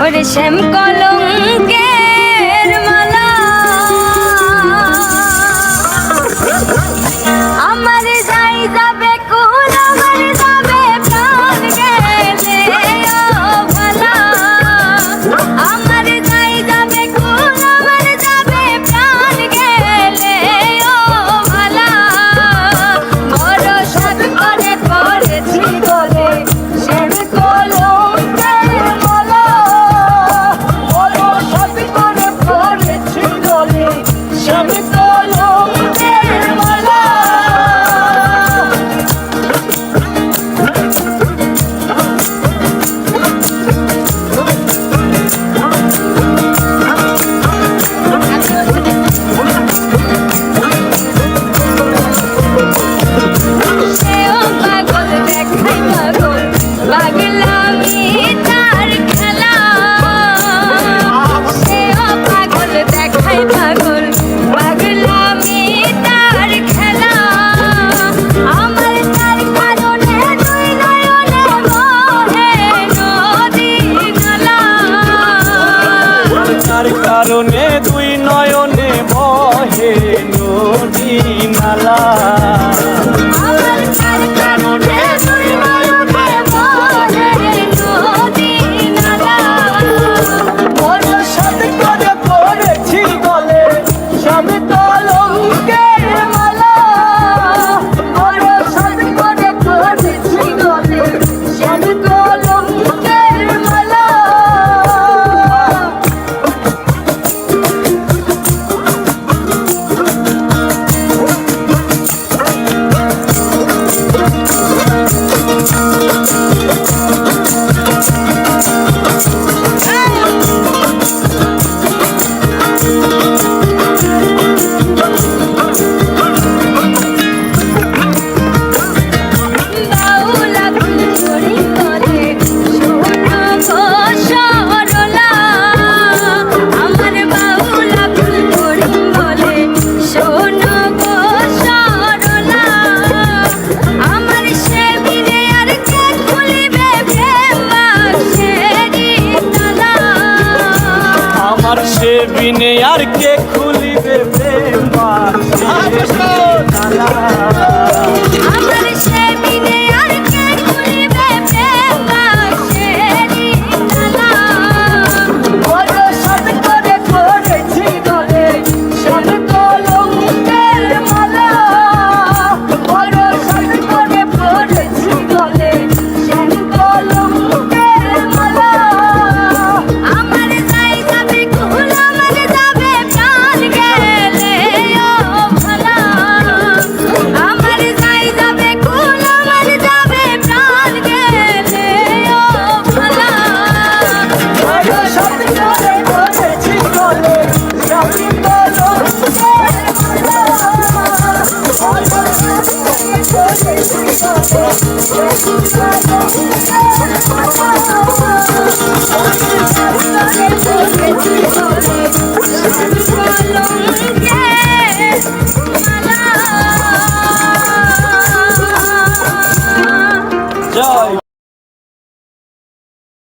ওরে শ্যাম কলঙ্কের মালা আমার যাই যাবে কোন আমার যাবে প্রাণ গেলে ও ভালা আমার যাই যাবে কোন আমার যাবে প্রাণ গেলে ও ভালা বড় সাধ করে পড়েছি বলে শ্যাম কলঙ্কের মালা বড় সাধ করে পড়েছি বলে শ্যাম কলঙ্কের মালা সেও পাগল দেখাই পাগল পাগলামি তার খেলা সেও পাগল দেখাই পাগল পাগলামি তার খেলা আমার তার কারণে দুই নয়নে বহে নদী নালা তার কারণে দুই নয়নে বহে নদী নালা আমার তার কারণে দুই নয়নে বহে নদী নালা বড় সাধ করে পড়েছি বলে শ্যাম কলঙ্কের মালা বড় সাধ করে পড়েছি বলে শ্যাম কলঙ্কের মালা বাউলা ফুল চুরি করে সোনা গো সরলা আমার বাউলা ফুল চুরি বলে সোনা গো সরলা আমার সে বিনে আর কে খুলিবে প্রেম বাক্সেরি তালা আমার সে বিনে আর কে খুলিবে প্রেম বাক্সের তালা